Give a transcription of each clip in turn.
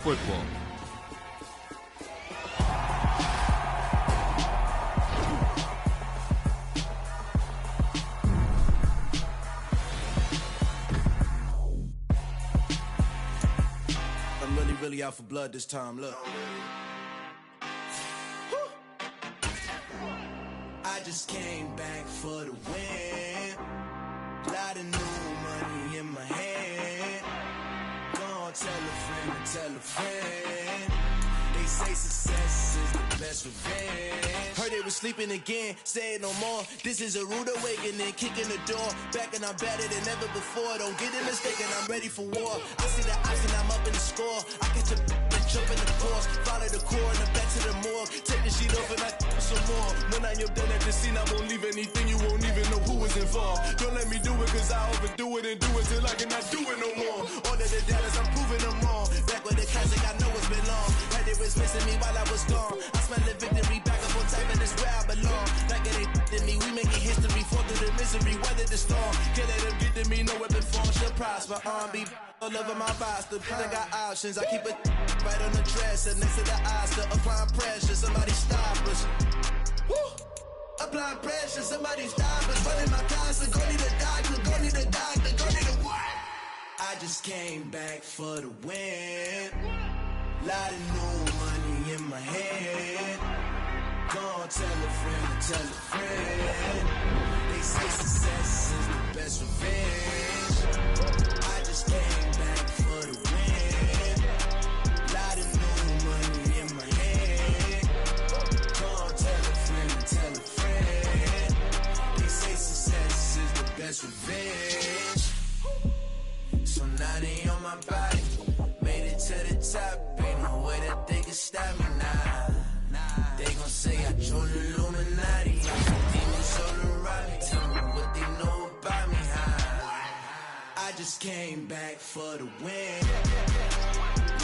football. I'm really out for blood this time, look. I just came back for the win. Lot of new money in my hand. Gonna tell a friend and tell a friend. They say success is the best revenge. Heard they was sleeping again, say it no more. This is a rude awakening, kicking the door. Back and I'm better than ever before. Don't get it mistaken, I'm ready for war. I see the option, I'm up in the score. I catch a and jump in the course. Follow the core and the back to the morgue. Take the sheet off and I some more. When I'm done at the scene, I won't leave anything. You won't even know who was involved. Don't let me do it, cause I overdo it and do it till I cannot do it no more. All of the doubters, I'm proving them wrong. Back with the classic, I know it's been long. Heard it was missing me while I was gone. I smell the victory back up on time and it's where I belong. Like it ain't to me, we making history. Fall through the misery, weather the storm. Can't let them get to me, no weapon form shall prosper. Be all over my roster, I got options. I keep it right on the dresser, next to the Oscar. Applying pressure, somebody stop us. Woo! Applying pressure, somebody stop us. Running my constant, go need a doctor, go need a doctor, go need a what? I just came back for the win. Lot of new money in my hand. Gonna tell a friend and tell a friend. They say success is the best revenge. I just came back for the win. Lot of new money in my hand. Gonna tell a friend and tell a friend. They say success is the best revenge. So now they on my body. Made it to the top. Ain't no way that they can stop me now. They gon' say I joined the Illuminati. Demons all around me. Tell me what they know about me, huh? I just came back for the win.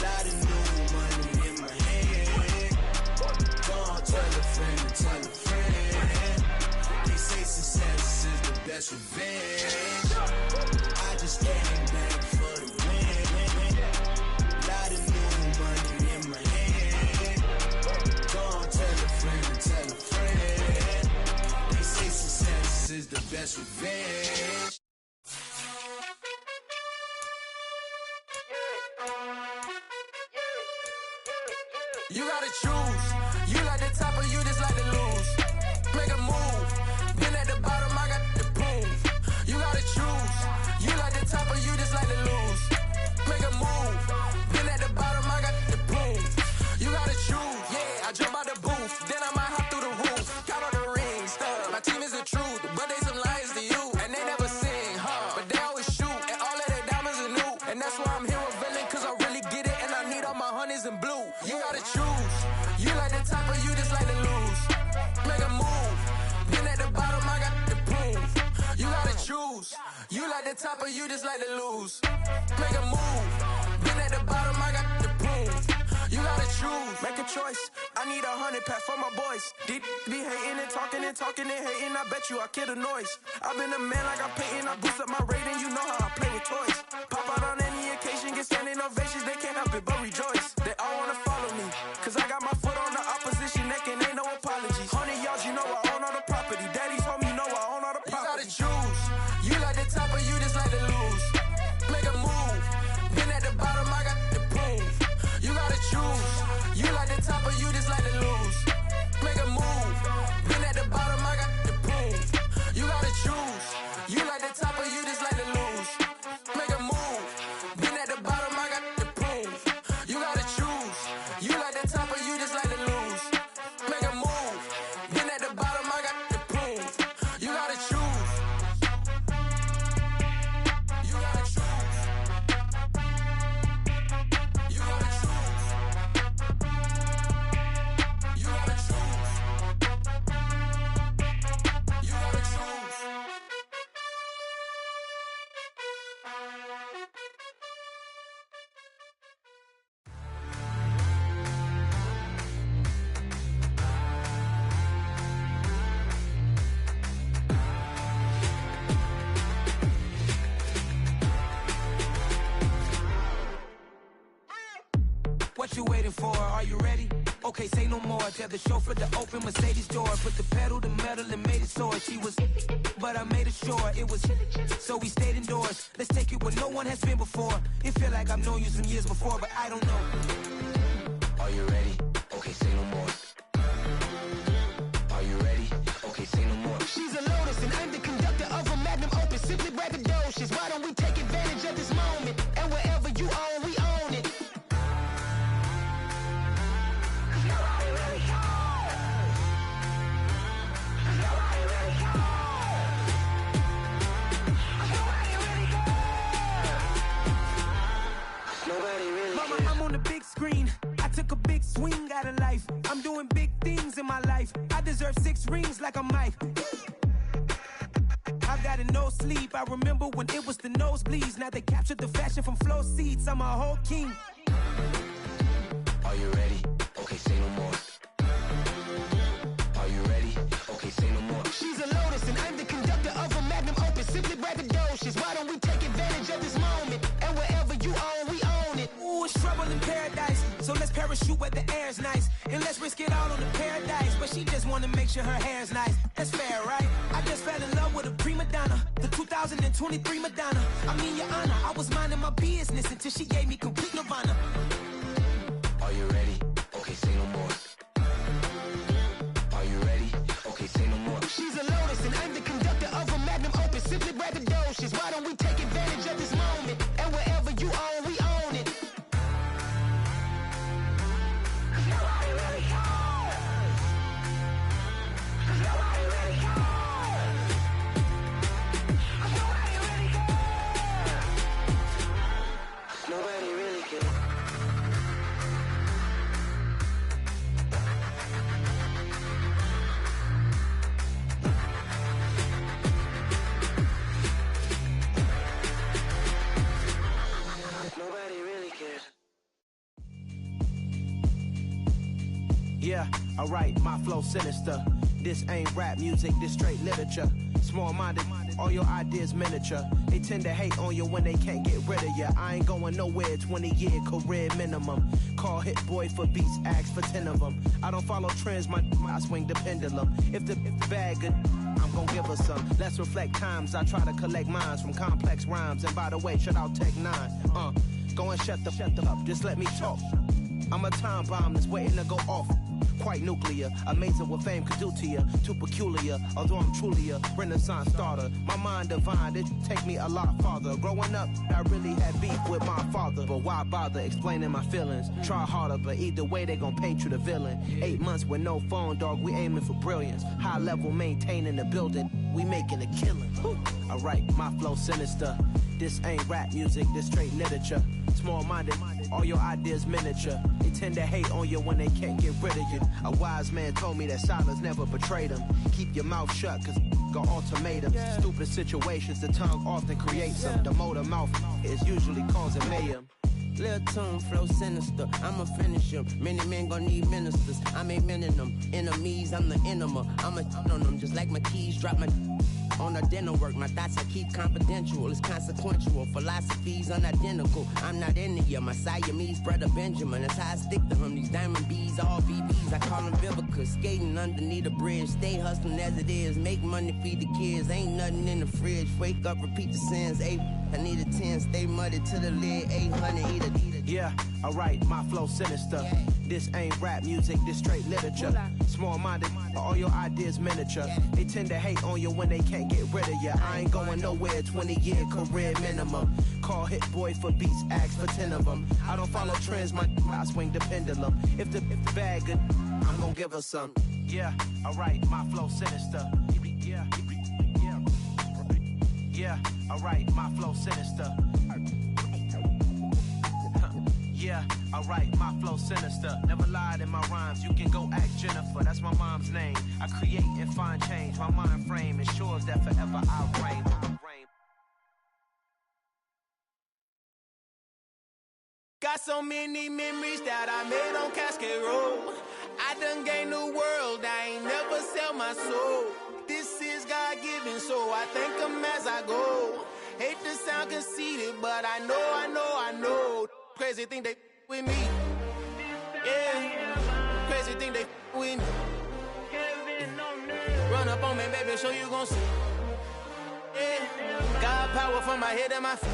Lot of new money in my hand. Gonna tell a friend and tell a friend. They say success is the best revenge. I just came back for the win. Lot of new money in my hand. Gonna tell a friend and tell a friend. They say success is the best revenge. You gotta choose. You like the top or you just like to lose. Make a move. Been at the bottom, I got the proof. You gotta choose. You like the top or you just like to lose. Make a move. Been at the bottom, I got the proof. You gotta choose. Yeah, I jump out the booth. Then I might hop through the roof. Count on the rings. My team is the truth, but they some liars to you. And they never sing, huh? But they always shoot. And all of their diamonds are new. And that's why I'm here revealing, cause I really get it. And I need all my honeys in blue. You gotta choose. You like the top or you just like to lose. Make a move. Been at the bottom, I got the proof. You gotta choose. You like the top or you just like to lose. Make a move. Been at the bottom, I got the proof. You gotta choose. Make a choice. I need 100 pack for my boys. Deep be hating and talking and talking and hating. I bet you I kill the noise. I've been a man like I'm painting. I boost up my rating. You know how I play with toys. Pop out on any occasion, get standing ovations. They can't help it but rejoice. They all wanna follow me, cause I got my foot on the opposition neck and ain't no apologies. 100 yards, you know I own all the property. Daddy's home, you know I own all the property. You gotta choose. You like the top or you just like to lose. Make a move. Been at the bottom, I got the proof. You gotta choose. You like the top or you just like to lose. Make a move. Been at the bottom, I got the proof. You gotta choose. You like the top or you just like to lose. Make a move. Been at the bottom, I got the proof. You gotta choose. You like the top or you just like to lose. Make a move. Been at the bottom, I got the proof. You gotta choose. You gotta choose. You gotta choose. You gotta choose. What you waiting for? Are you ready? Okay, say no more. Tell the chauffeur to open Mercedes door. Put the pedal to metal and made it soar. She was, but I made it sure it was. So we stayed indoors. Let's take it where no one has been before. It feel like I've known you some years before, but I don't know. Are you ready? Okay, say no more. Are you ready? Okay, say no more. She's a Lotus and I'm the conductor of a magnum opus. Simply braggadocious. Why don't we take advantage of this moment? And wherever you own, we own it. Nobody really cares. Nobody really cares. Nobody really cares. Nobody really Mama, cares. I'm on the big screen. I took a big swing out of life. I'm doing big things in my life. I deserve 6 rings like a Mike. I've gotten no sleep. I remember when it was the nosebleeds. Now they captured the fashion from flow seats. I'm a whole king. Are you ready? Okay, say no more. Are you ready? Okay, say no more. She's a Lotus and I'm the conductor of a magnum opus. Simply braggadocious. Why don't we take advantage of this moment? And wherever you own, we own it. Ooh, it's trouble in paradise. So let's parachute where the air's nice. And let's risk it all on the paradise. But she just wanna make sure her hair's nice. That's fair, right? I just fell in love with a prima donna. The 2023 Madonna. I mean, your honor, I was minding my business until she gave me complete nirvana. Are you ready? Okay, say no more. Are you ready? Okay, say no more. She's a Lotus and I'm the conductor of a magnum opus. Simply braggadocious. Why don't we take advantage of this moment? And wherever you own, we own it. Nobody really cares. Nobody really cares. Nobody really cares. Nobody really cares. Nobody really cares. Yeah, alright, my flow sinister. This ain't rap music, this straight literature. Small-minded, all your ideas miniature. They tend to hate on you when they can't get rid of you. I ain't going nowhere, 20-year career minimum. Call Hit Boy for beats, ask for 10 of them. I don't follow trends, I swing the pendulum. If the bag good, I'm gon' give her some. Let's reflect times, I try to collect minds from complex rhymes. And by the way, shout out Tech 9. Go and shut the up, just let me talk. I'm a time bomb that's waiting to go off. Quite nuclear, amazing what fame could do to you. Too peculiar, although I'm truly a renaissance starter. My mind divine, it take me a lot farther. Growing up, I really had beef with my father. But why bother explaining my feelings? Try harder, but either way they gon' paint you the villain. 8 months with no phone, dog, we aiming for brilliance. High level maintaining the building, we making a killing. Alright, my flow sinister. This ain't rap music, this straight literature. Small-minded, all your ideas miniature. They tend to hate on you when they can't get rid of you. A wise man told me that silence never betrayed him. Keep your mouth shut, cause got ultimatums. Stupid situations, the tongue often creates them. The motor mouth is usually causing mayhem. Lil' tune, flow sinister, I'ma finish him. Many men gon' need ministers, I'm aiming them. Enemies, I'm the enema, I'ma on them. Just like my keys, drop my on a dinner work. My thoughts I keep confidential, it's consequential. Philosophies unidentical, I'm not into you. My Siamese brother Benjamin, that's how I stick to him. These diamond bees, all BBs, I call them Vivica. Skating underneath a bridge, stay hustling as it is. Make money, feed the kids, ain't nothing in the fridge. Wake up, repeat the sins, I need a 10, stay muddy to the lid, 800, eat a. Yeah, alright, my flow sinister. This ain't rap music, this straight literature. Small-minded, all your ideas miniature. They tend to hate on you when they can't get rid of you. I ain't going nowhere, 20-year career minimum. Call Hit Boy for beats, ask for 10 of them. I don't follow trends, I swing the pendulum. If the bag good, I'm gon' give her some. Yeah, alright, my flow sinister. Yeah, alright, my flow sinister. Yeah, alright, my flow sinister. Never lied in my rhymes, you can go ask Jennifer. That's my mom's name. I create and find change. My mind frame ensures that forever I reign. Got so many memories that I made on Cascade Road. I done gained the world, I ain't never sell my soul. This is God-given, so I thank him as I go. Hate to sound conceited, but I know. Crazy thing they with me. gon' show, you gon' see. Yeah, God power from my head and my feet.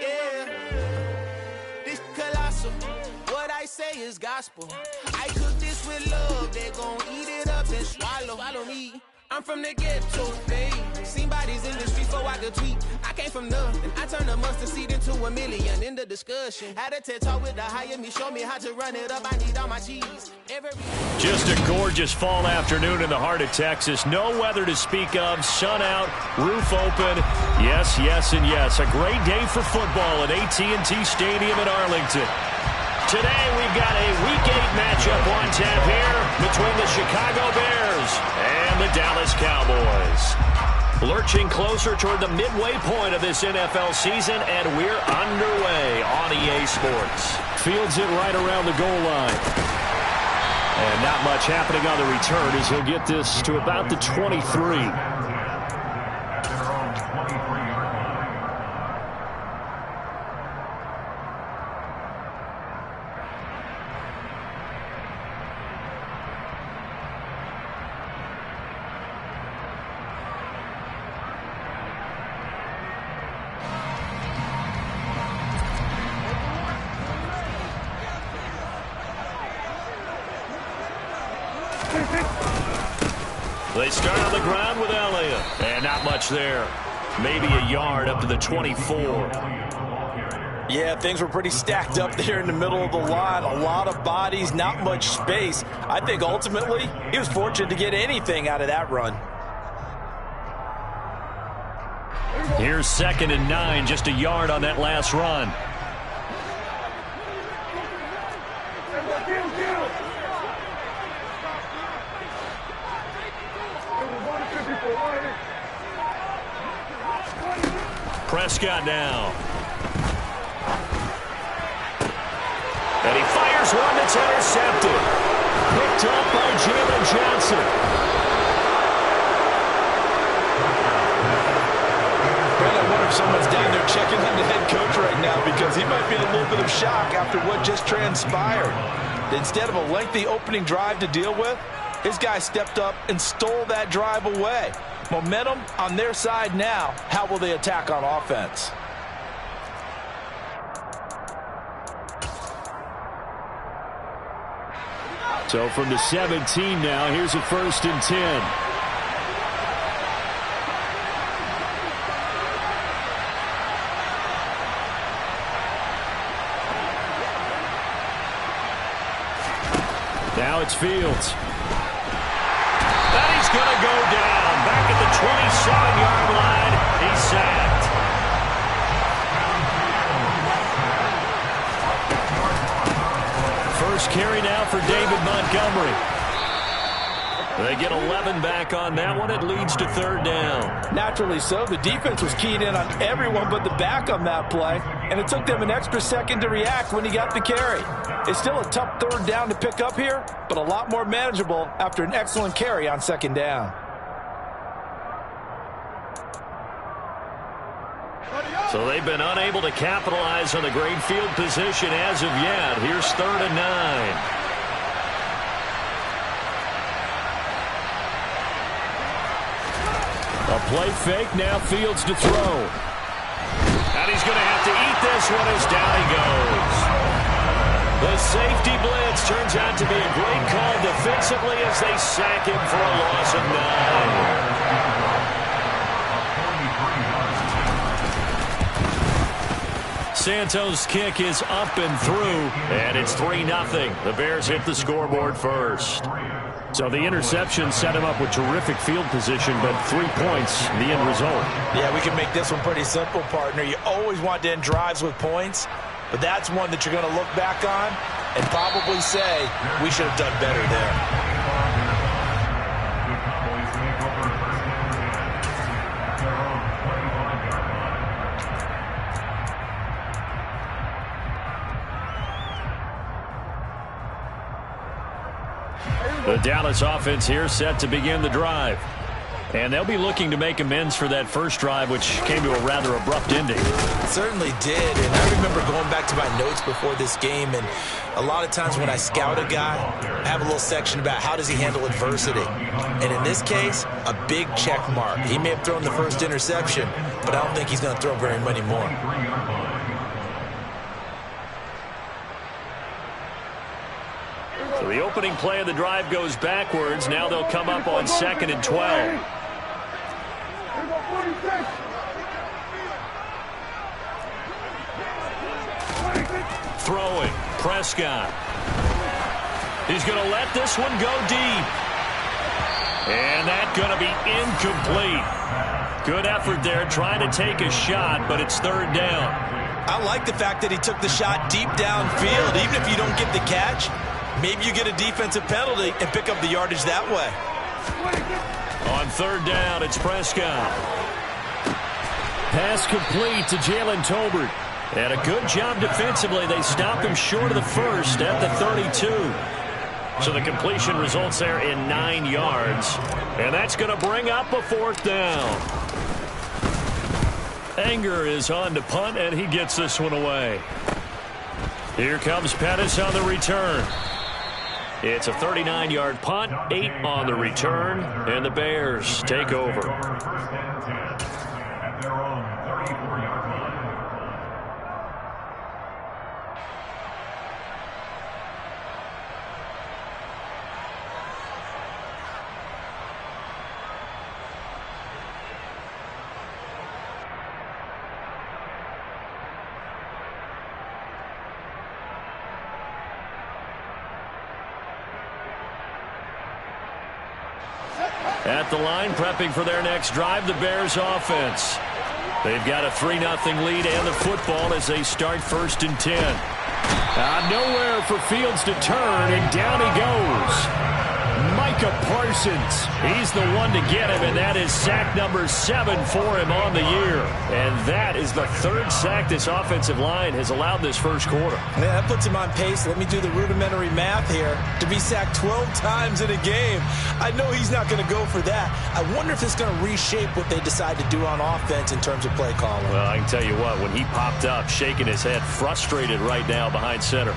Yeah, this colossal. What I say is gospel. I cook this with love. They gon' eat it up and swallow me. I'm from the ghetto, baby. Seen bodies in the streets before I could tweet. I came from nothing. I turned a mustard seed into $1 million in the discussion. Had a TED talk with the higher me, show me how to run it up. I need all my cheese. Just a gorgeous fall afternoon in the heart of Texas. No weather to speak of. Sun out, roof open. Yes, yes, and yes. A great day for football at AT&T Stadium in Arlington. Today we've got a Week 8 matchup on tap here between the Chicago Bears and the Dallas Cowboys. Lurching closer toward the midway point of this NFL season, and we're underway on EA Sports. Fields it right around the goal line. And not much happening on the return as he'll get this to about the 23. They start on the ground with Elliott. And not much there. Maybe a yard up to the 24. Yeah, things were pretty stacked up there in the middle of the line. A lot of bodies, not much space. I think ultimately he was fortunate to get anything out of that run. Here's 2nd and 9, just a yard on that last run. Prescott now. And he fires one that's intercepted. Picked up by Jalen Johnson. Brent, I wonder if someone's down there checking on the head coach right now because he might be in a little bit of shock after what just transpired. Instead of a lengthy opening drive to deal with, his guy stepped up and stole that drive away. Momentum on their side now. How will they attack on offense? So from the 17 now, here's a 1st and 10. Now it's Fields. And he's going to go down. Back at the 27-yard line. He's sacked. First carry now for David Montgomery. They get 11 back on that one. It leads to 3rd down. Naturally so. The defense was keyed in on everyone but the back on that play, and it took them an extra second to react when he got the carry. It's still a tough 3rd down to pick up here, but a lot more manageable after an excellent carry on 2nd down. So they've been unable to capitalize on the great field position as of yet. Here's 3rd and 9. A play fake, now Fields to throw. And he's going to have to eat this one as down he goes. The safety blitz turns out to be a great call defensively as they sack him for a loss of 9. Santos' kick is up and through, and it's 3-0. The Bears hit the scoreboard first. So the interception set him up with terrific field position, but 3 points, the end result. Yeah, we can make this one pretty simple, partner. You always want to end drives with points, but that's one that you're going to look back on and probably say, we should have done better there. The Dallas offense here set to begin the drive. And they'll be looking to make amends for that first drive, which came to a rather abrupt ending. It certainly did, and I remember going back to my notes before this game, and a lot of times when I scout a guy, I have a little section about how does he handle adversity. And in this case, a big check mark. He may have thrown the first interception, but I don't think he's going to throw very many more. So the opening play of the drive goes backwards. Now they'll come up on 2nd and 12. Throwing, Prescott. He's going to let this one go deep. And that's going to be incomplete. Good effort there trying to take a shot, but it's 3rd down. I like the fact that he took the shot deep downfield. Even if you don't get the catch, maybe you get a defensive penalty and pick up the yardage that way. On 3rd down, it's Prescott. Pass complete to Jalen Tolbert. And a good job defensively. They stopped him short of the first at the 32. So the completion results there in 9 yards. And that's going to bring up a 4th down. Anger is on to punt, and he gets this one away. Here comes Pettis on the return. It's a 39-yard punt, 8 on the return, and the Bears take over. At the line, prepping for their next drive, the Bears offense. They've got a 3-0 lead and the football as they start 1st and 10. Nowhere for Fields to turn, and down he goes. Micah Parsons. He's the one to get him, and that is sack number 7 for him on the year. And that is the 3rd sack this offensive line has allowed this first quarter. Man, that puts him on pace. Let me do the rudimentary math here. To be sacked 12 times in a game, I know he's not going to go for that. I wonder if it's going to reshape what they decide to do on offense in terms of play calling. Well, I can tell you what, when he popped up, shaking his head, frustrated right now behind center.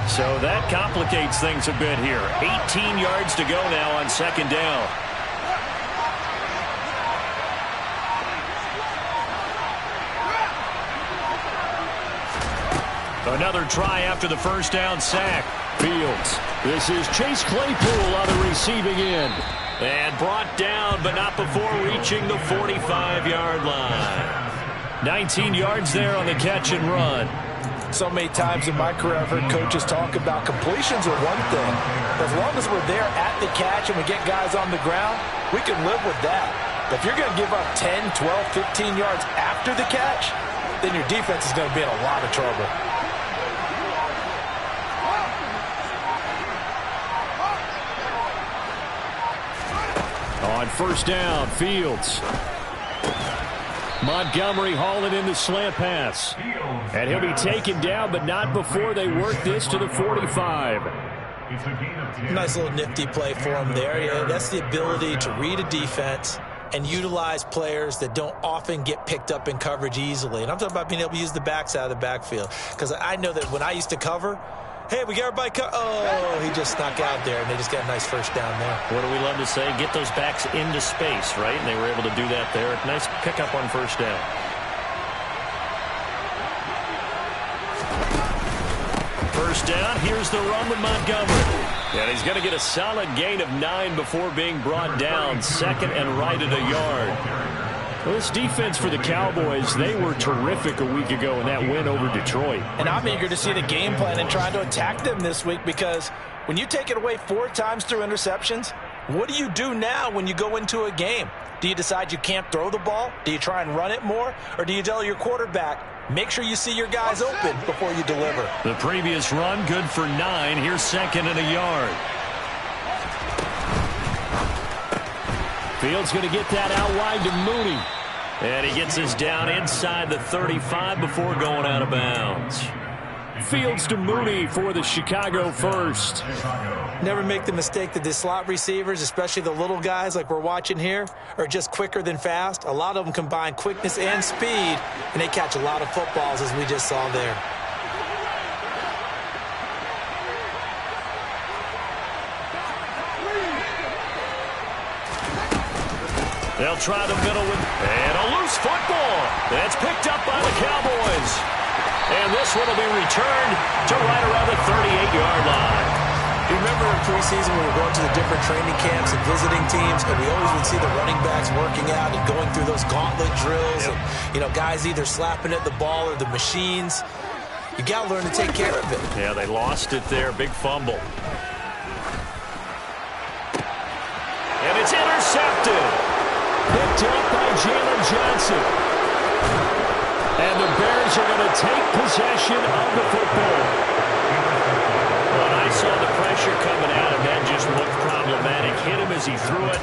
So that complicates things a bit here. 18 yards to go now on 2nd down. Another try after the first down sack. Fields. This is Chase Claypool on the receiving end. And brought down, but not before reaching the 45-yard line. 19 yards there on the catch and run. So many times in my career, I've heard coaches talk about completions are one thing. As long as we're there at the catch and we get guys on the ground, we can live with that. But if you're going to give up 10, 12, 15 yards after the catch, then your defense is going to be in a lot of trouble. On 1st down, Fields. Montgomery hauling in the slant pass. And he'll be taken down, but not before they work this to the 45. Nice little nifty play for him there. Yeah, that's the ability to read a defense and utilize players that don't often get picked up in coverage easily. And I'm talking about being able to use the backs out of the backfield. Because I know that when I used to cover, hey, we got everybody oh, he just snuck out there, and they just got a nice first down there. What do we love to say? Get those backs into space, right? And they were able to do that there. Nice pickup on 1st down. First down, here's the run with Montgomery. And he's going to get a solid gain of 9 before being brought down. 2nd and right at a yard. Well, this defense for the Cowboys, they were terrific a week ago in that win over Detroit. And I'm eager to see the game plan and try to attack them this week, because when you take it away 4 times through interceptions, what do you do now when you go into a game? Do you decide you can't throw the ball? Do you try and run it more? Or do you tell your quarterback, make sure you see your guys open before you deliver? The previous run, good for 9. Here's 2nd and a yard. Fields going to get that out wide to Mooney. And he gets us down inside the 35 before going out of bounds. Fields to Mooney for the Chicago first. Never make the mistake that the slot receivers, especially the little guys like we're watching here, are just quicker than fast. A lot of them combine quickness and speed, and they catch a lot of footballs, as we just saw there. They'll try the middle and a loose football. That's picked up by the Cowboys. And this one will be returned to right around the 38-yard line. You remember in preseason when we were going to the different training camps and visiting teams, and we always would see the running backs working out and going through those gauntlet drills. Yep. And, you know, guys either slapping at the ball or the machines. You got to learn to take care of it. Yeah, they lost it there. Big fumble. And it's intercepted. Picked up by Jalen Johnson. And the Bears are going to take possession of the football. Well, I saw the pressure coming at him. That just looked problematic. Hit him as he threw it,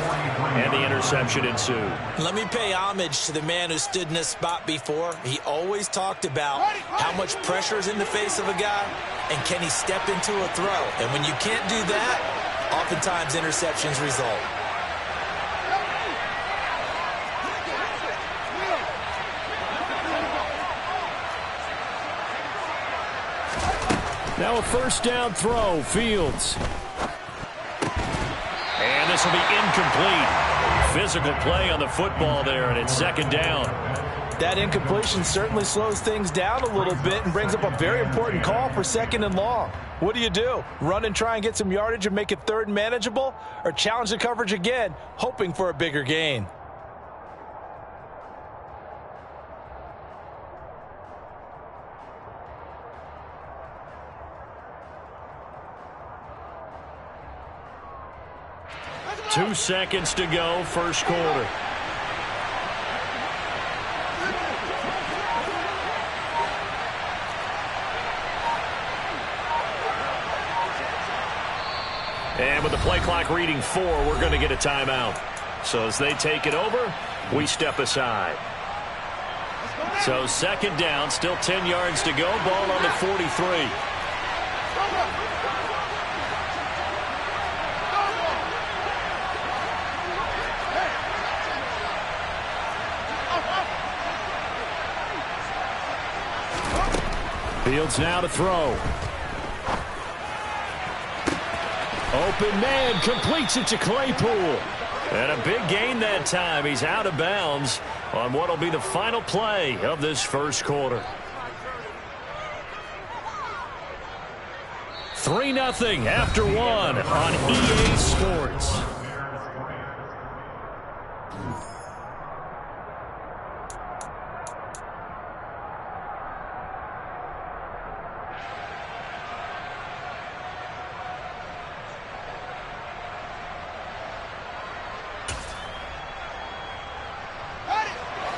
and the interception ensued. Let me pay homage to the man who stood in this spot before. He always talked about how much pressure is in the face of a guy, and can he step into a throw. And when you can't do that, oftentimes interceptions result. Now a first down throw, Fields. And this will be incomplete. Physical play on the football there, and it's second down. That incompletion certainly slows things down a little bit and brings up a very important call for second and long. What do? Run and try and get some yardage and make it third and manageable, or challenge the coverage again, hoping for a bigger gain? Two seconds to go, first quarter. And with the play clock reading 4, we're going to get a timeout. So as they take it over, we step aside. So second down, still 10 yards to go, ball on the 43. Fields now to throw. Open man, completes it to Claypool. And a big gain that time. He's out of bounds on what will be the final play of this first quarter. 3-0 after 1 on EA Sports.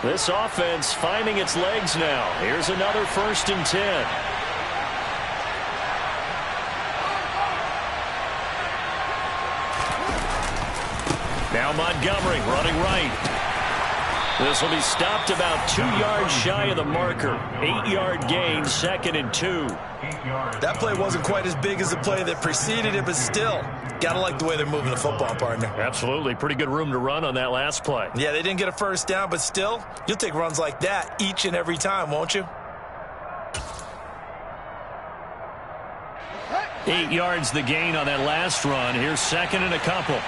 This offense finding its legs now. Here's another 1st and 10. Now Montgomery running right. This will be stopped about 2 yards shy of the marker. 8-yard gain, 2nd and 2. That play wasn't quite as big as the play that preceded it, but still, gotta like the way they're moving the football, partner. Absolutely. Pretty good room to run on that last play. Yeah, they didn't get a first down, but still, you'll take runs like that each and every time, won't you? 8 yards the gain on that last run. Here's 2nd and a couple.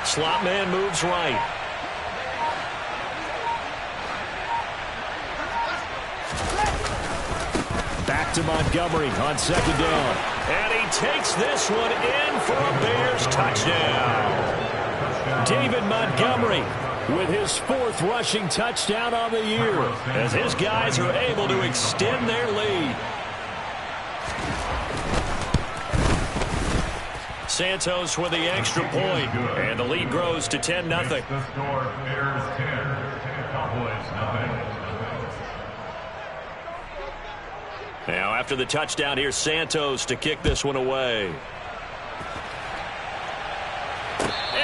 Slot man moves right. Back to Montgomery on 2nd down. And he takes this one in for a Bears touchdown. David Montgomery with his 4th rushing touchdown on the year as his guys are able to extend their lead. Santos with the extra point, and the lead grows to 10-0. Now after the touchdown, here's Santos to kick this one away.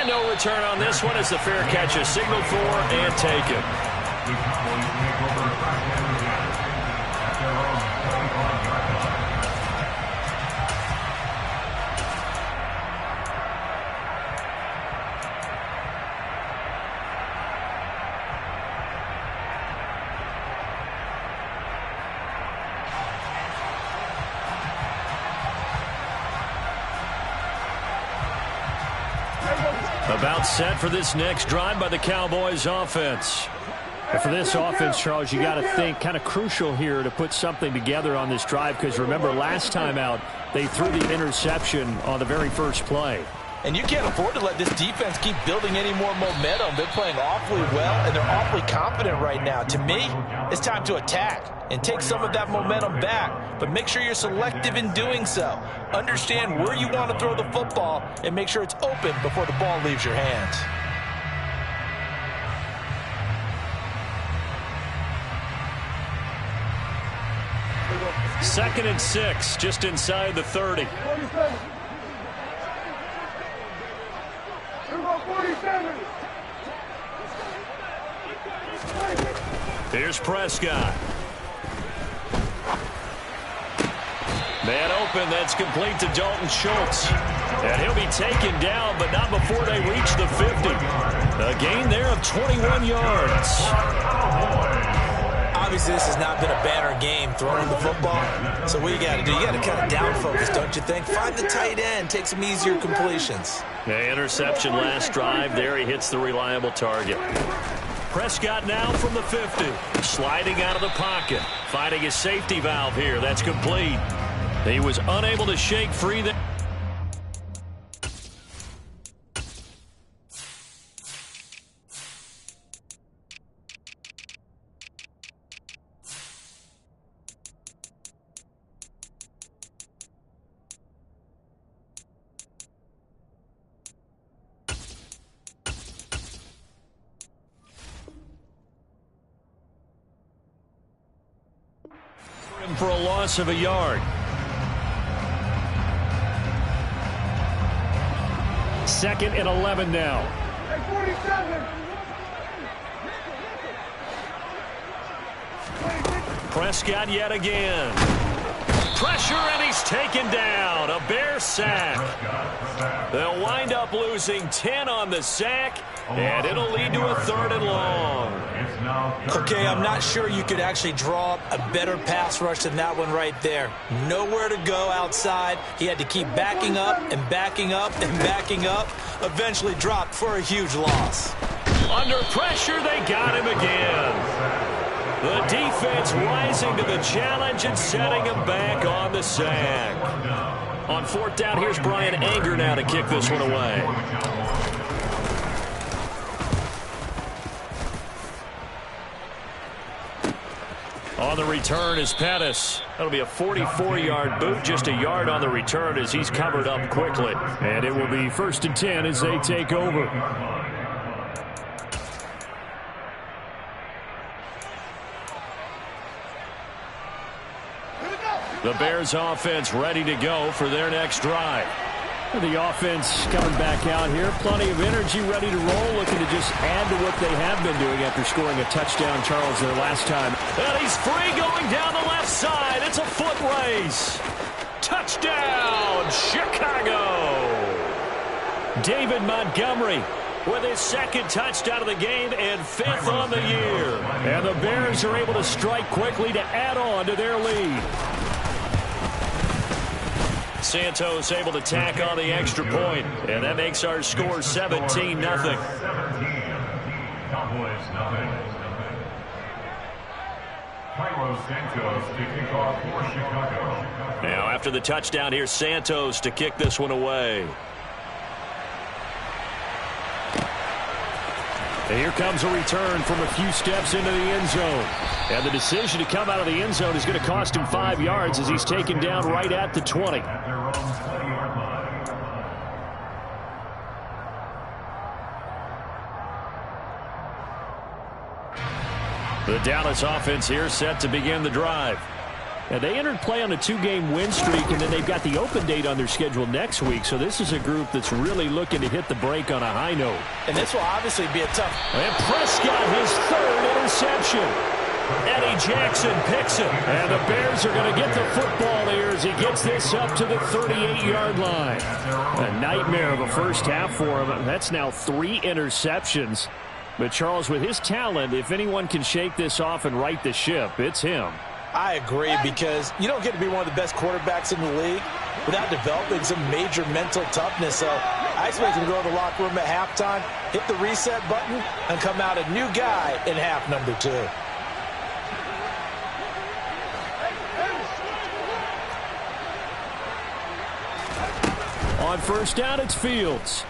And no return on this one as the fair catch is signaled for and taken. About set for this next drive by the Cowboys offense. And for this offense, Charles, you got to think kind of crucial here to put something together on this drive, because remember last time out they threw the interception on the very first play. And you can't afford to let this defense keep building any more momentum. They're playing awfully well, and they're awfully confident right now. To me, it's time to attack and take some of that momentum back. But make sure you're selective in doing so. Understand where you want to throw the football and make sure it's open before the ball leaves your hands. Second and 6, just inside the 30. Here's Prescott. Man open, that's complete to Dalton Schultz. And he'll be taken down, but not before they reach the 50. A gain there of 21 yards. Obviously, this has not been a banner game throwing the football. So what you got to do, you got to kind of down focus, don't you think? Find the tight end, take some easier completions. The interception last drive. There he hits the reliable target. Prescott now from the 50. Sliding out of the pocket. Finding his safety valve here. That's complete. He was unable to shake free there. For a loss of a yard. Second and 11 now. Prescott yet again. Pressure, and he's taken down. A Bear sack. They'll wind up losing 10 on the sack, and it'll lead to a 3rd and long. Okay, I'm not sure you could actually draw up a better pass rush than that one right there. Nowhere to go outside. He had to keep backing up and backing up and backing up. Eventually dropped for a huge loss. Under pressure, they got him again. The defense rising to the challenge and setting him back on the sack. On 4th down, here's Brian Anger now to kick this one away. On the return is Pettis. That'll be a 44-yard boot, just a yard on the return as he's covered up quickly. And it will be 1st and 10 as they take over. The Bears offense ready to go for their next drive. The offense coming back out here. Plenty of energy, ready to roll, looking to just add to what they have been doing after scoring a touchdown, Charles, their last time. And he's free going down the left side. It's a foot race. Touchdown, Chicago. David Montgomery with his 2nd touchdown of the game and 5th on the year. And the Bears are able to strike quickly to add on to their lead. Santos able to tack on the extra point, and that makes our score 17-0. Now after the touchdown, here's Santos to kick this one away. And here comes a return from a few steps into the end zone. And the decision to come out of the end zone is going to cost him 5 yards as he's taken down right at the 20. The Dallas offense here set to begin the drive. And they entered play on a 2-game win streak, and then they've got the open date on their schedule next week. So this is a group that's really looking to hit the break on a high note. And this will obviously be a tough. And Prescott, his 3rd interception. Eddie Jackson picks it. And the Bears are going to get the football here as he gets this up to the 38-yard line. A nightmare of a first half for him. That's now 3 interceptions. But Charles, with his talent, if anyone can shake this off and right the ship, it's him. I agree, because you don't get to be one of the best quarterbacks in the league without developing some major mental toughness. So I expect him to go to the locker room at halftime, hit the reset button, and come out a new guy in half number 2. On first down, it's Fields.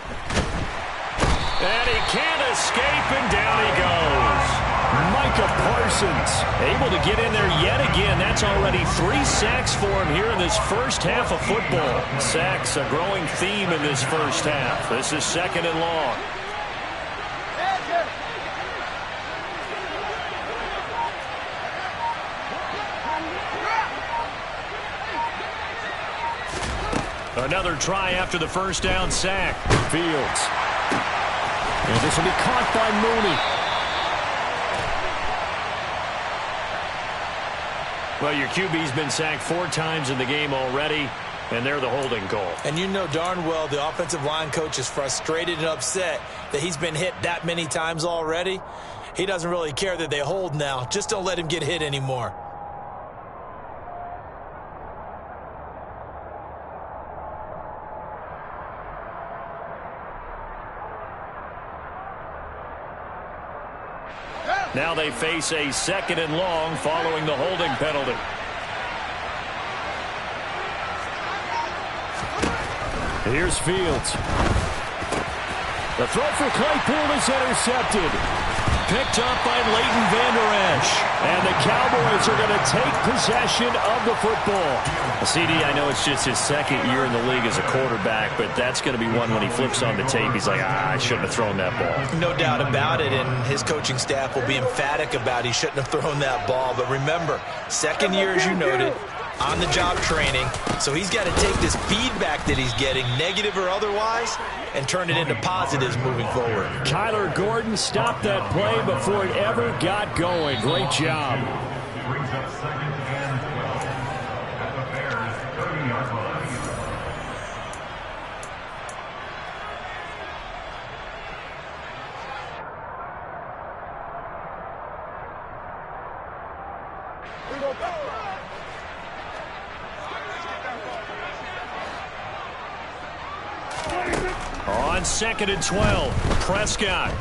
And he can't escape, and down he goes. Micah Parsons able to get in there yet again. That's already 3 sacks for him here in this first half of football. Sacks, a growing theme in this first half. This is 2nd and long. Another try after the first down sack. Fields. And this will be caught by Mooney. Well, your QB's been sacked 4 times in the game already, and they're the holding call. And you know darn well the offensive line coach is frustrated and upset that he's been hit that many times already. He doesn't really care that they hold now. Just don't let him get hit anymore. Now they face a 2nd and long following the holding penalty. Here's Fields. The throw for Claypool is intercepted. Picked up by Leighton Vander Esch. And the Cowboys are going to take possession of the football. CD, I know it's just his 2nd year in the league as a quarterback, but that's going to be one when he flips on the tape, he's like, I shouldn't have thrown that ball. No doubt about it, and his coaching staff will be emphatic about he shouldn't have thrown that ball. But remember, 2nd year, as you noted, on-the-job training, so he's got to take this feedback that he's getting, negative or otherwise, and turn it into positives moving forward. Kyler Gordon stopped that play before it ever got going. Great job. Brings up 2nd and 12 at the Bears' 30-yard line. On 2nd and 12, Prescott.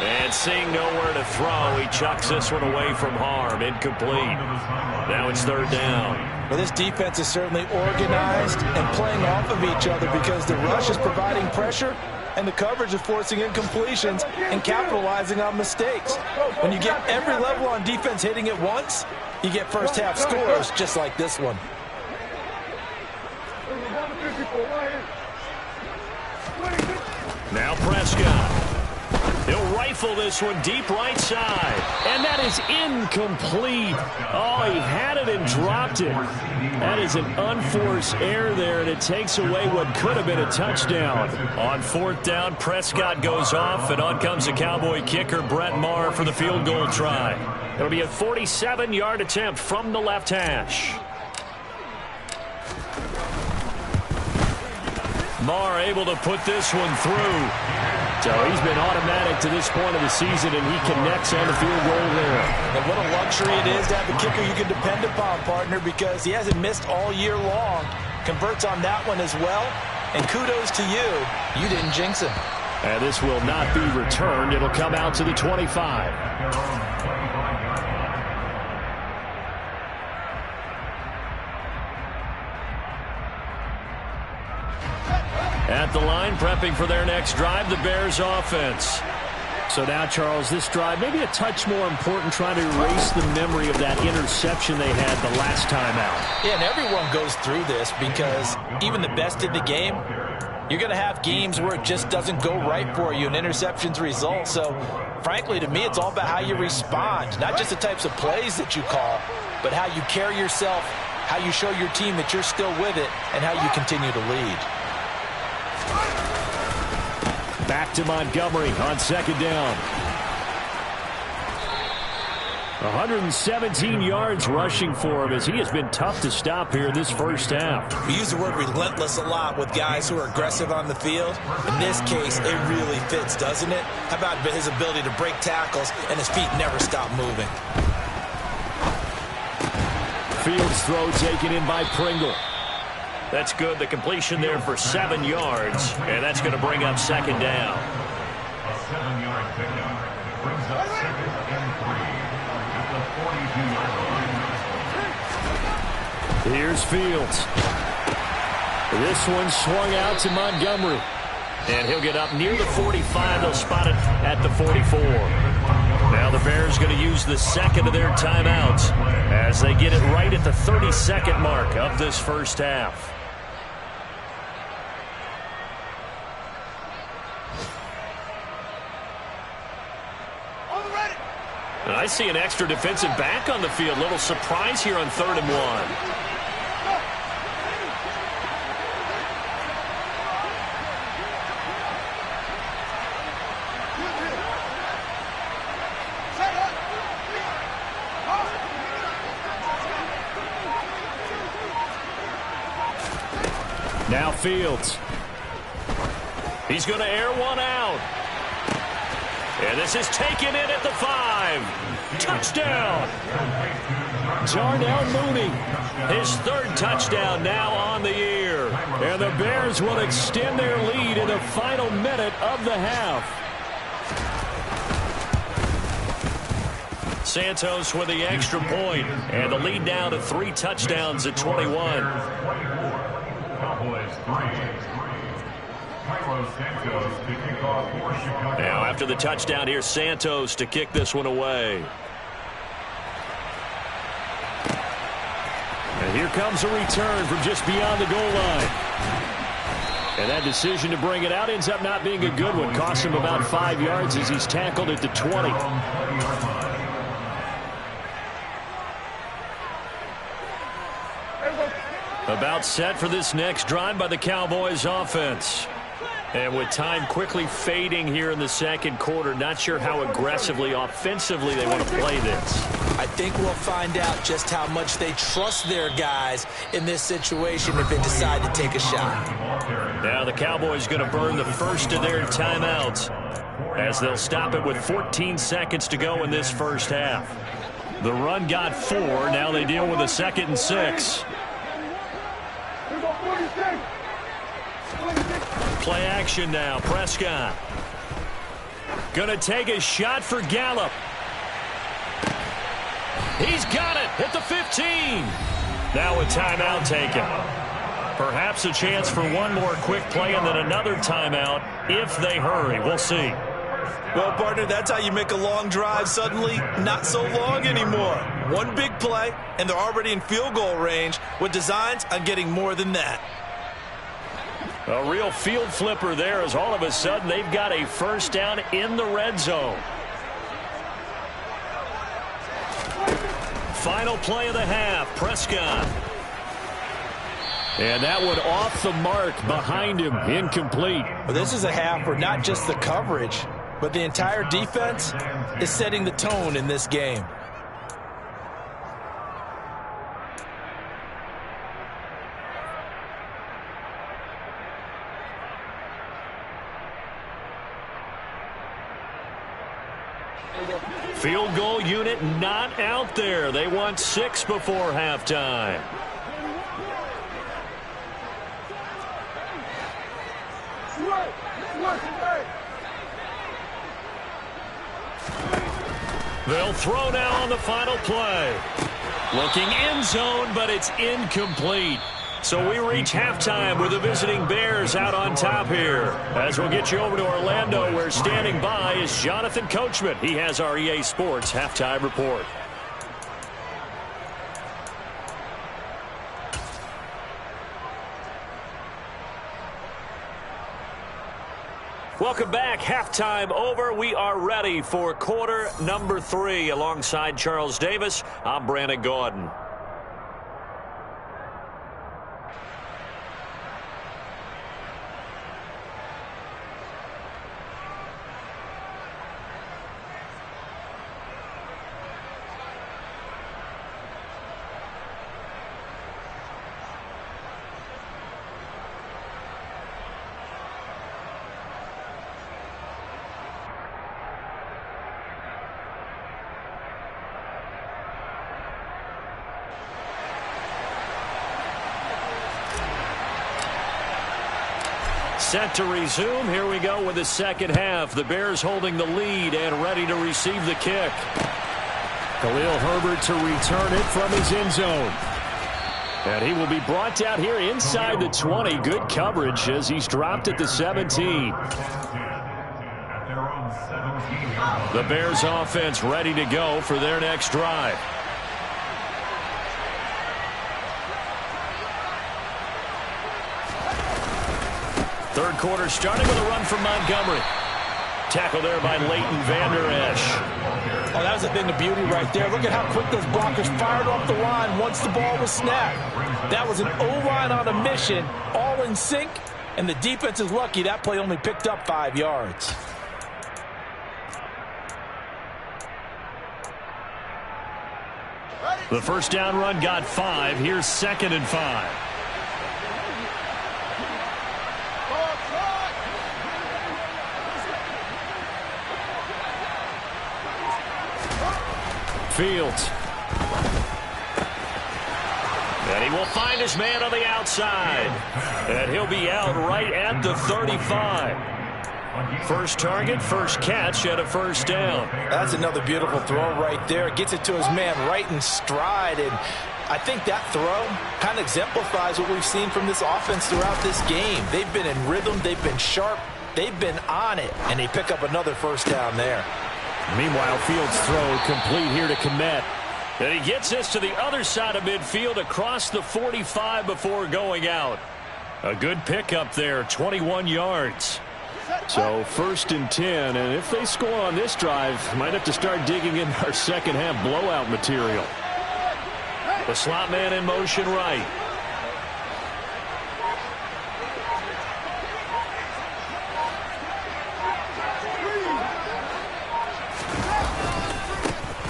And seeing nowhere to throw, he chucks this one away from harm. Incomplete. Now it's 3rd down. Well, this defense is certainly organized and playing off of each other because the rush is providing pressure and the coverage is forcing incompletions and capitalizing on mistakes. When you get every level on defense hitting at once, you get first half scores just like this one. Now Prescott. He'll rifle this one deep right side. And that is incomplete. Oh, he had it and dropped it. That is an unforced error there, and it takes away what could have been a touchdown. On 4th down, Prescott goes off, and on comes the Cowboy kicker, Brett Maher, for the field goal try. It'll be a 47-yard attempt from the left hash. Maher able to put this one through. So he's been automatic to this point of the season, and he connects on the field goal there. And what a luxury it is to have a kicker you can depend upon, partner, because he hasn't missed all year long. Converts on that one as well. And kudos to you. You didn't jinx him. And this will not be returned. It'll come out to the 25. At the line, prepping for their next drive, the Bears offense. So now, Charles, this drive maybe a touch more important, trying to erase the memory of that interception they had the last time out. Yeah, and everyone goes through this because even the best in the game, You're going to have games where it just doesn't go right for you, and interceptions result. So, frankly, to me, it's all about how you respond, not just the types of plays that you call, but how you carry yourself, how you show your team that you're still with it, and how you continue to lead. Back to Montgomery on second down. 117 yards rushing for him as he has been tough to stop here in this first half. We use the word relentless a lot with guys who are aggressive on the field. In this case, it really fits, doesn't it? How about his ability to break tackles and his feet never stop moving? Fields throw taken in by Prml. That's good. The completion there for 7 yards, and that's going to bring up second down. A 7-yard pickup brings up 2nd and 3 at the 42-yard line. Here's Fields. This one swung out to Montgomery, and he'll get up near the 45. They'll spot it at the 44. Now the Bears going to use the second of their timeouts as they get it right at the 30-second mark of this first half. And I see an extra defensive back on the field. Little surprise here on 3rd and 1. Now Fields. He's going to air one out. And this is taken in at the 5. Touchdown. Darnell Mooney. His 3rd touchdown now on the year. And the Bears will extend their lead in the final minute of the half. Santos with the extra point. And the lead now to 3 touchdowns at 21. Cowboys 3. Santos to kick off for Chicago. Now after the touchdown, here's Santos to kick this one away. And here comes a return from just beyond the goal line. And that decision to bring it out ends up not being a good one. Costs him about 5 yards as he's tackled at the 20. About set for this next drive by the Cowboys offense. And with time quickly fading here in the second quarter, not sure how aggressively, offensively they want to play this. I think we'll find out just how much they trust their guys in this situation if they decide to take a shot. Now the Cowboys going to burn the first of their timeouts as they'll stop it with 14 seconds to go in this first half. The run got 4. Now they deal with a 2nd and 6. Play action now. Prescott. Gonna take a shot for Gallup. He's got it at the 15. Now a timeout taken. Perhaps a chance for one more quick play and then another timeout if they hurry. We'll see. Well, partner, that's how you make a long drive suddenly not so long anymore. One big play, and they're already in field goal range with designs on getting more than that. A real field flipper there as all of a sudden they've got a first down in the red zone. Final play of the half, Prescott. And that one off the mark behind him, incomplete. Well, this is a half where not just the coverage, but the entire defense is setting the tone in this game. Field goal unit not out there. They want 6 before halftime. They'll throw now on the final play. Looking end zone, but it's incomplete. So we reach halftime with the visiting Bears out on top here. As we'll get you over to Orlando, where standing by is Jonathan Coachman. He has our EA Sports halftime report. Welcome back. Halftime over. We are ready for quarter number 3. Alongside Charles Davis, I'm Brandon Gaudin. Set to resume. Here we go with the second half. The Bears holding the lead and ready to receive the kick. Khalil Herbert to return it from his end zone. And he will be brought down here inside the 20. Good coverage as he's dropped at the 17. The Bears offense ready to go for their next drive. Third quarter starting with a run from Montgomery. Tackle there by Leighton Vander Esch. Oh, that was a thing of beauty right there. Look at how quick those blockers fired off the line once the ball was snapped. That was an O-line on a mission, all in sync, and the defense is lucky that play only picked up 5 yards. The first down run got 5. Here's 2nd and 5. Fields. And he will find his man on the outside. And he'll be out right at the 35. First target, first catch, and a first down. That's another beautiful throw right there. Gets it to his man right in stride. And I think that throw kind of exemplifies what we've seen from this offense throughout this game. They've been in rhythm. They've been sharp. They've been on it. And they pick up another first down there. Meanwhile, Fields' throw complete here to Kmet. And he gets this to the other side of midfield across the 45 before going out. A good pickup there, 21 yards. So 1st and 10, and if they score on this drive, might have to start digging in our second half blowout material. The slot man in motion right.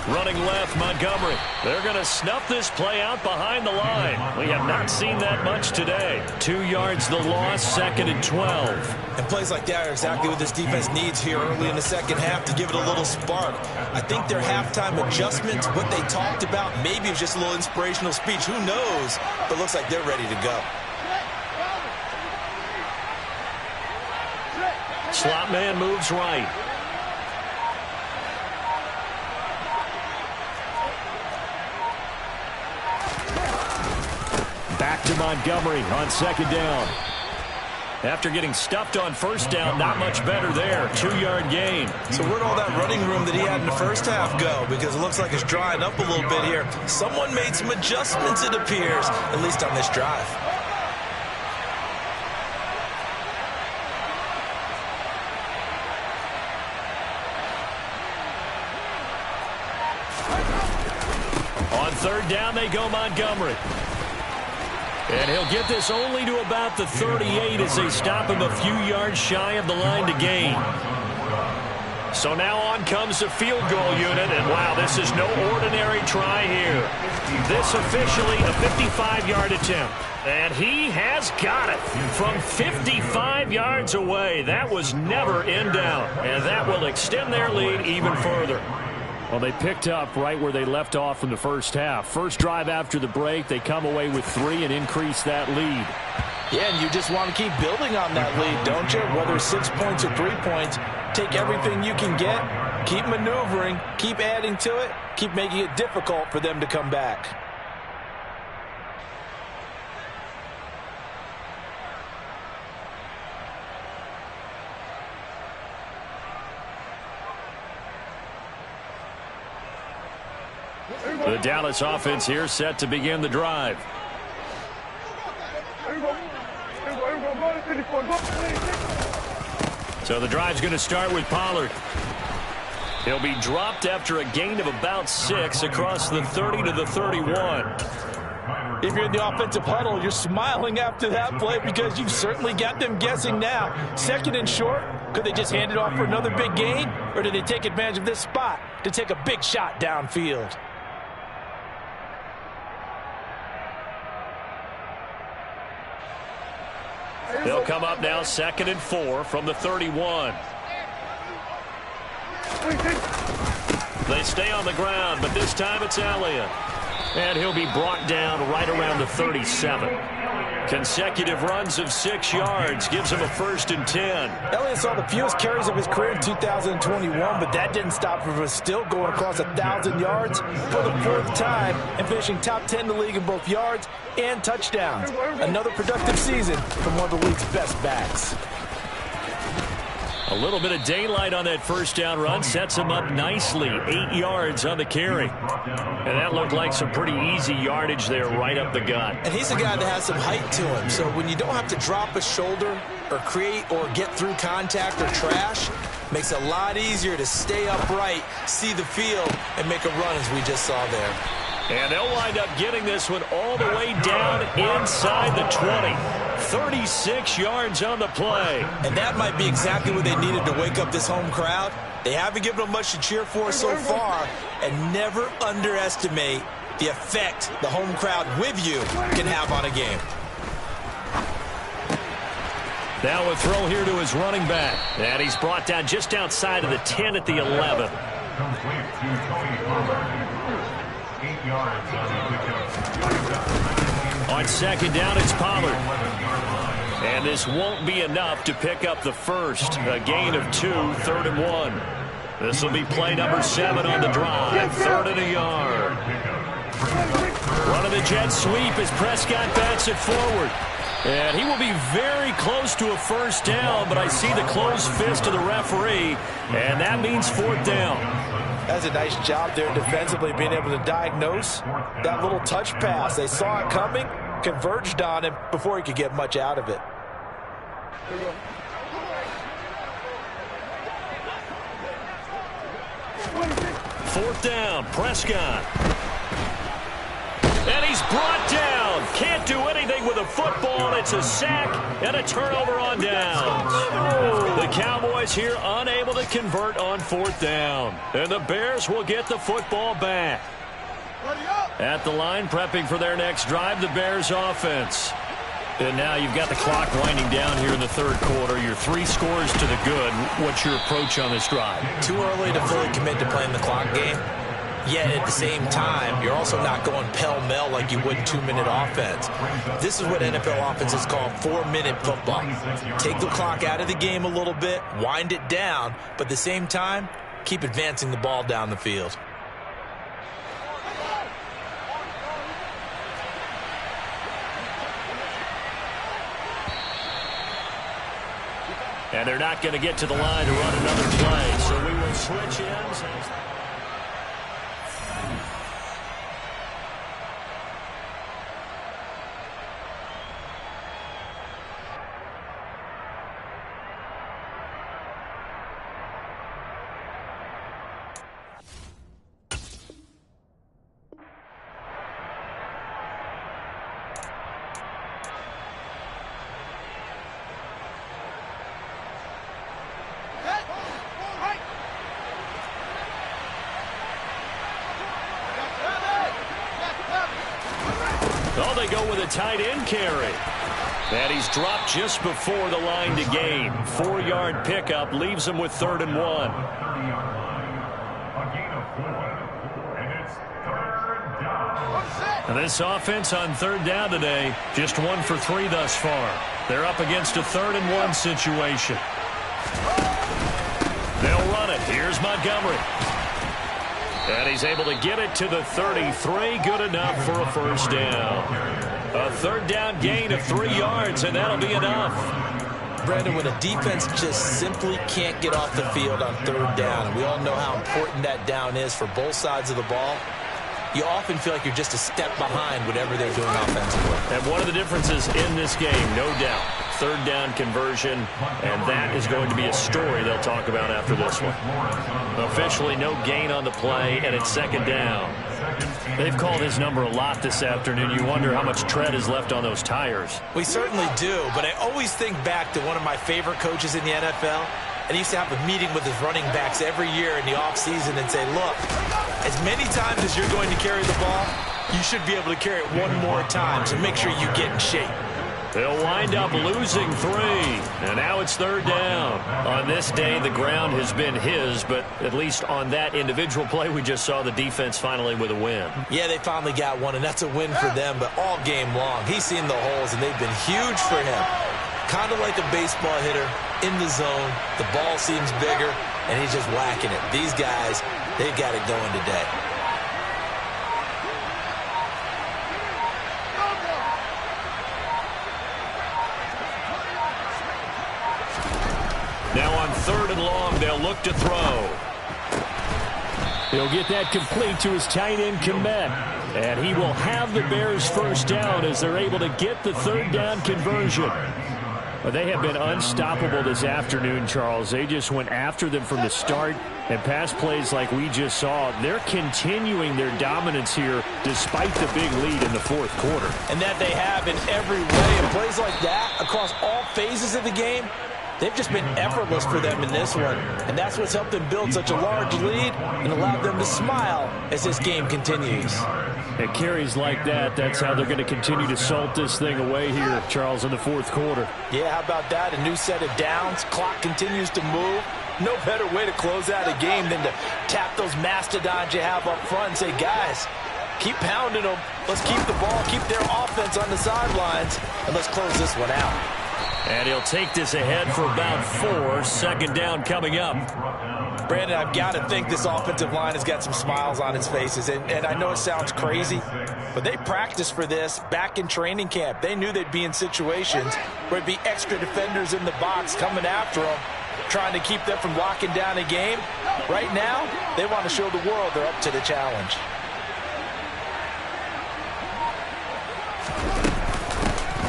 Running left, Montgomery. They're going to snuff this play out behind the line. We have not seen that much today. 2 yards the loss, 2nd and 12. And plays like that are exactly what this defense needs here early in the second half to give it a little spark. I think their halftime adjustments, what they talked about, maybe it was just a little inspirational speech. Who knows? But looks like they're ready to go. Slot man moves right. Back to Montgomery on 2nd down. After getting stuffed on 1st down, not much better there. 2-yard gain. So where'd all that running room that he had in the first half go? Because it looks like it's drying up a little bit here. Someone made some adjustments, it appears, at least on this drive. On 3rd down, they go Montgomery. And he'll get this only to about the 38 as they stop him a few yards shy of the line to gain. So now on comes the field goal unit, and wow, this is no ordinary try here. This officially a 55-yard attempt. And he has got it from 55 yards away. That was never in doubt, and that will extend their lead even further. Well, they picked up right where they left off from the first half. First drive after the break, they come away with 3 and increase that lead. Yeah, and you just want to keep building on that lead, don't you? Whether it's 6 points or 3 points, take everything you can get, keep maneuvering, keep adding to it, keep making it difficult for them to come back. The Dallas offense here set to begin the drive. So the drive's going to start with Pollard. He'll be dropped after a gain of about 6 across the 30 to the 31. If you're in the offensive huddle, you're smiling after that play because you've certainly got them guessing now. Second and short, could they just hand it off for another big gain? Or did they take advantage of this spot to take a big shot downfield? They'll come up now 2nd and 4 from the 31. They stay on the ground, but this time it's Elliott. And he'll be brought down right around the 37. Consecutive runs of 6 yards gives him a 1st and 10. Elliott saw the fewest carries of his career in 2021, but that didn't stop him from still going across 1,000 yards for the 4th time and finishing top 10 in the league in both yards and touchdowns. Another productive season from one of the league's best backs. A little bit of daylight on that 1st down run sets him up nicely. 8 yards on the carry. And that looked like some pretty easy yardage there right up the gut. And he's a guy that has some height to him. So when you don't have to drop a shoulder or create or get through contact or trash, makes it a lot easier to stay upright, see the field, and make a run as we just saw there. And they'll wind up getting this one all the way down inside the 20. 36 yards on the play. And that might be exactly what they needed to wake up this home crowd. They haven't given them much to cheer for so far, and never underestimate the effect the home crowd with you can have on a game. Now a throw here to his running back. And he's brought down just outside of the 10 at the 11. Complete to Tony Pollard. 8 yards On 2nd down, it's Pollard. And this won't be enough to pick up the 1st. A gain of 2, 3rd and 1. This will be play number 7 on the drive. 3rd and a yard. Running the jet sweep as Prescott bats it forward. And he will be very close to a 1st down, but I see the closed fist of the referee, and that means 4th down. That's a nice job there defensively, being able to diagnose that little touch pass. They saw it coming, converged on him before he could get much out of it. Fourth down, Prescott. And he's brought down. Can't do anything with a football. It's a sack and a turnover on downs. The Cowboys here unable to convert on 4th down. And the Bears will get the football back. At the line, prepping for their next drive, the Bears offense. And now you've got the clock winding down here in the 3rd quarter. You're 3 scores to the good. What's your approach on this drive? Too early to fully commit to playing the clock game. Yet at the same time, you're also not going pell-mell like you would 2-minute offense. This is what NFL offenses call 4-minute football. Take the clock out of the game a little bit, wind it down, but at the same time, keep advancing the ball down the field. And they're not going to get to the line to run another play, so we will switch ends. Oh, they go with a tight end carry. And he's dropped just before the line to gain. 4-yard pickup leaves him with 3rd and 1. A gain of 4. And it's 3rd down. And this offense on 3rd down today, just 1 for 3 thus far. They're up against a 3rd and 1 situation. They'll run it. Here's Montgomery. And he's able to get it to the 33. Good enough for a 1st down. A 3rd down gain of 3 yards, and that'll be enough. Brandon, when a defense just simply can't get off the field on 3rd down, we all know how important that down is for both sides of the ball. You often feel like you're just a step behind whatever they're doing offensively. And one of the differences in this game, no doubt, third down conversion, and that is going to be a story they'll talk about after this one. Officially no gain on the play, and it's second down. They've called his number a lot this afternoon. You wonder how much tread is left on those tires. We certainly do, but I always think back to one of my favorite coaches in the NFL. And he used to have a meeting with his running backs every year in the offseason and say, look, as many times as you're going to carry the ball, you should be able to carry it one more time, so make sure you get in shape. They'll wind up losing 3, and now it's third down. On this day, the ground has been his, but at least on that individual play, we just saw the defense finally with a win. Yeah, they finally got one, and that's a win for them, but all game long, he's seen the holes, and they've been huge for him. Kind of like a baseball hitter in the zone. The ball seems bigger, and he's just whacking it. These guys, they've got it going today. Now on third and long, they'll look to throw. He'll get that complete to his tight end, Kmet. And he will have the Bears first down as they're able to get the third down conversion. Well, they have been unstoppable this afternoon, Charles. They just went after them from the start, and pass plays like we just saw. They're continuing their dominance here despite the big lead in the fourth quarter. And that they have in every way. And plays like that across all phases of the game, they've just been effortless for them in this one. And that's what's helped them build such a large lead and allowed them to smile as this game continues. It carries like that. That's how they're going to continue to salt this thing away here, Charles, in the fourth quarter. Yeah, how about that? A new set of downs. Clock continues to move. No better way to close out a game than to tap those mastodons you have up front and say, guys, keep pounding them. Let's keep the ball, keep their offense on the sidelines, and let's close this one out. And he'll take this ahead for about 4. Second down coming up. Brandon, I've got to think this offensive line has got some smiles on its faces. And I know it sounds crazy, but they practiced for this back in training camp. They knew they'd be in situations where it'd be extra defenders in the box coming after them, trying to keep them from locking down a game. Right now, they want to show the world they're up to the challenge.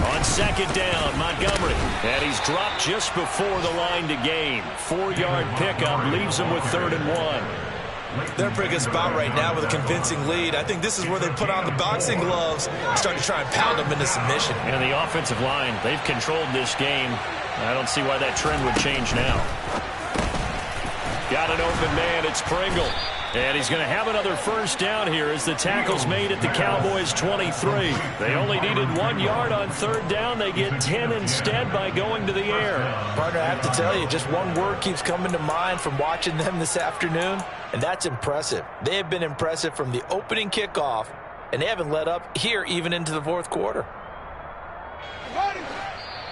On second down, Montgomery. And he's dropped just before the line to gain. 4-yard pickup leaves him with 3rd and 1. They're in a pretty good spot right now with a convincing lead. I think this is where they put on the boxing gloves and start to try and pound them into submission. And the offensive line, they've controlled this game. I don't see why that trend would change now. Got an open man. It's Prml. And he's going to have another first down here as the tackle's made at the Cowboys' 23. They only needed 1 yard on third down. They get 10 instead by going to the air. Partner, I have to tell you, just one word keeps coming to mind from watching them this afternoon, and that's impressive. They have been impressive from the opening kickoff, and they haven't let up here even into the fourth quarter.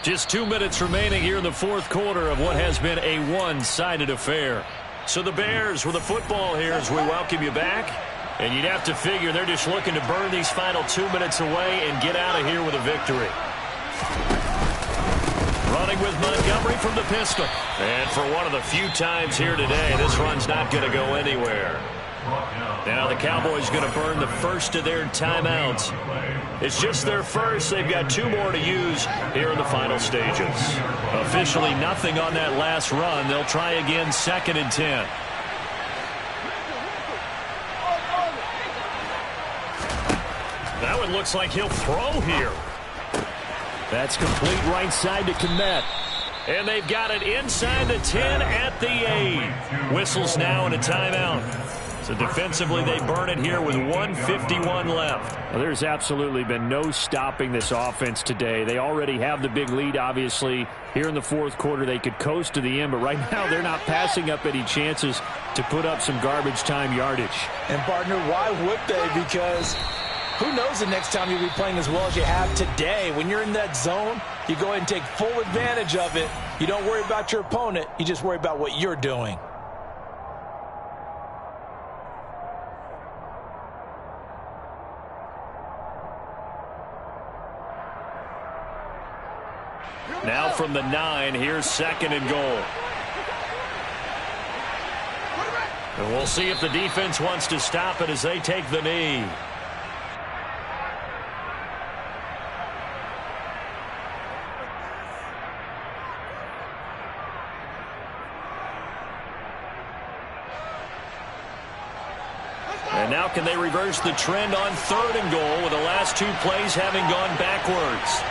Just 2 minutes remaining here in the fourth quarter of what has been a one-sided affair. So the Bears with the football here as we welcome you back. And you'd have to figure they're just looking to burn these final 2 minutes away and get out of here with a victory. Running with Montgomery from the pistol. And for one of the few times here today, this run's not going to go anywhere. Now the Cowboys going to burn the first of their timeouts. It's just their first. They've got 2 more to use here in the final stages. Officially nothing on that last run. They'll try again 2nd and 10. That one looks like he'll throw here. That's complete right side to Kmet. And they've got it inside the 10 at the 8. Whistles now and a timeout. So defensively, they burn it here with 1:51 left. Well, there's absolutely been no stopping this offense today. They already have the big lead, obviously. Here in the fourth quarter, they could coast to the end, but right now they're not passing up any chances to put up some garbage time yardage. And, partner, why would they? Because who knows the next time you'll be playing as well as you have today. When you're in that zone, you go ahead and take full advantage of it. You don't worry about your opponent. You just worry about what you're doing. Now from the 9, here's 2nd and goal. And we'll see if the defense wants to stop it as they take the knee. And now can they reverse the trend on 3rd and goal with the last 2 plays having gone backwards?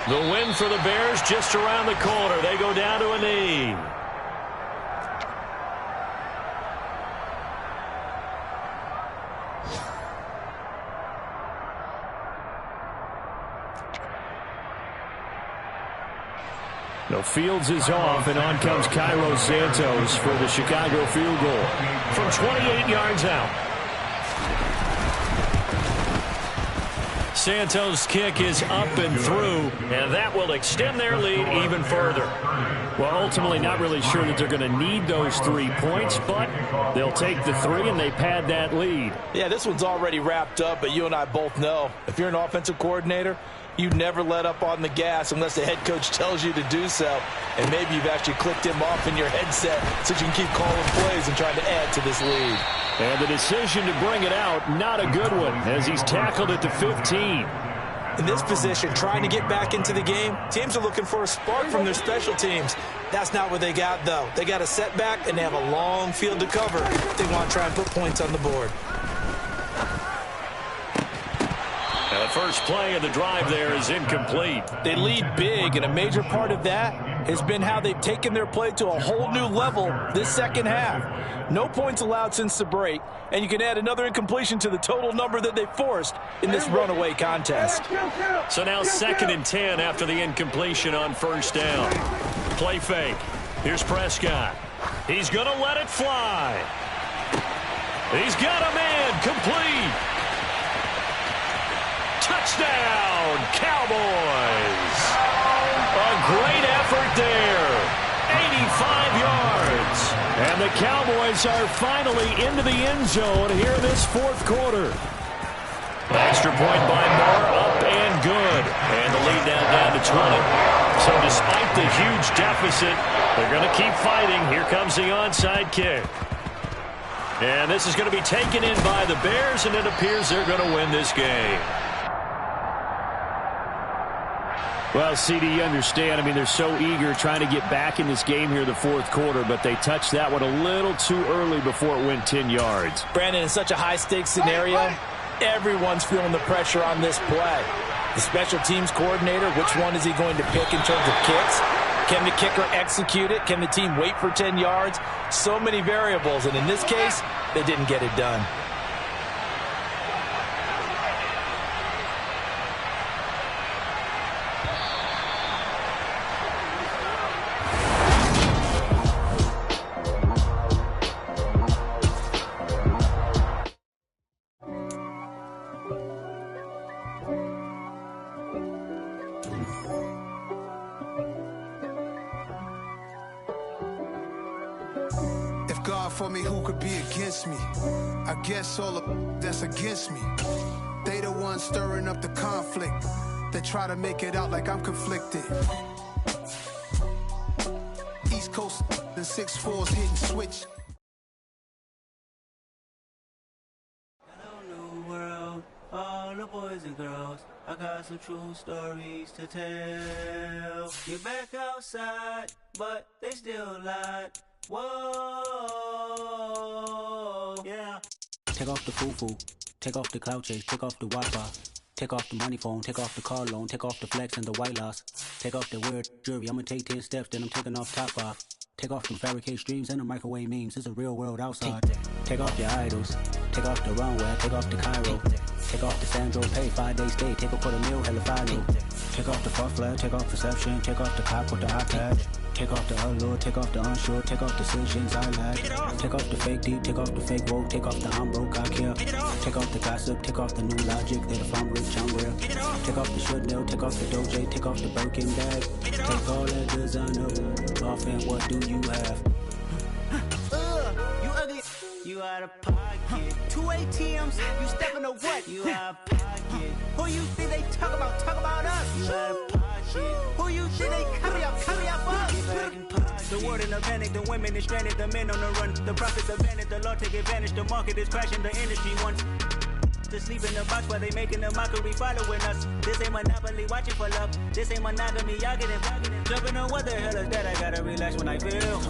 The win for the Bears just around the corner. They go down to a knee. No, Fields is off, and on comes Cairo Santos for the Chicago field goal from 28 yards out. Santos' kick is up and through, and that will extend their lead even further. Well, ultimately not really sure that they're going to need those 3 points, but they'll take the 3 and they pad that lead. Yeah, this one's already wrapped up, but you and I both know if you're an offensive coordinator, you never let up on the gas unless the head coach tells you to do so. And maybe you've actually clicked him off in your headset so you can keep calling plays and trying to add to this lead. And the decision to bring it out, not a good one, as he's tackled at the 15. In this position, trying to get back into the game, teams are looking for a spark from their special teams. That's not what they got, though. They got a setback, and they have a long field to cover. They want to try and put points on the board. And the first play of the drive there is incomplete. They lead big, and a major part of that has been how they've taken their play to a whole new level this second half. No points allowed since the break, and you can add another incompletion to the total number that they forced in this runaway contest. So now 2nd and 10 after the incompletion on 1st down. Play fake. Here's Prescott. He's going to let it fly. He's got a man complete. Touchdown, Cowboys. A great effort there. 85 yards. And the Cowboys are finally into the end zone here in this 4th quarter. Extra point by Moore, up and good. And the lead now down to 20. So despite the huge deficit, they're going to keep fighting. Here comes the onside kick. And this is going to be taken in by the Bears, and it appears they're going to win this game. Well, CD, you understand. I mean, they're so eager trying to get back in this game here in the 4th quarter, but they touched that one a little too early before it went 10 yards. Brandon, in such a high-stakes scenario, everyone's feeling the pressure on this play. The special teams coordinator, which one is he going to pick in terms of kicks? Can the kicker execute it? Can the team wait for 10 yards? So many variables, and in this case, they didn't get it done. For me, who could be against me? I guess all of that's against me. They the ones stirring up the conflict. They try to make it out like I'm conflicted. East Coast and 6'4s hitting switch. Hello, new world, all the boys and girls. I got some true stories to tell. You're back outside, but they still lied. Whoa, yeah. Take off the foo-foo, take off the cloud chase, take off the Wi-Fi, take off the money phone, take off the car loan, take off the flex and the white loss, take off the weird jewelry. I'ma take 10 steps, then I'm taking off top off. Take off them fabricated streams and the microwave memes. It's a real world outside. Take off your idols, take off the runway, take off the Cairo, take off the Sandro pay, 5-day stay, take a $250,000, hella follow. Take off the false flag, take off perception, take off the cop with the iPad. Take off the allure, take off the unsure, take off decisions I lack. Take off the fake deep, take off the fake woke, take off the I'm broke, I care. Take off the gossip, take off the new logic, that if I'm rich, I'm real. Take off the should know, take off the Doja, take off the Birkin bag. Take all that designer off, and what do you have? You ugly. You out of pocket. 2 ATMs, you stepping to what? You out of pocket. Who you think they talk about us? You out of pocket. Who you think they copy up for us? The world in a panic, the women is stranded, the men on the run. The profits advantage, the law take advantage, the market is crashing, the industry wants. to sleep in the box while they making a mockery following us. This ain't Monopoly, watching for love. This ain't monogamy, y'all getting jumping on what the hell is that? I gotta relax when I feel.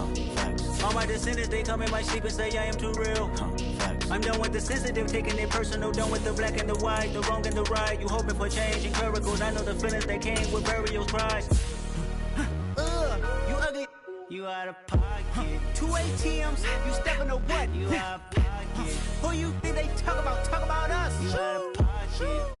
All my descendants, they come in my sleep and say I am too real. I'm done with the sensitive, taking it personal. Done with the black and the white, the wrong and the right. You hoping for change and miracles. I know the feelings that came with burials, cries. You ugly. You out of pocket. 2 ATMs, you stepping to what? You out of pocket. Who you think they talk about? Talk about us. You out of pocket.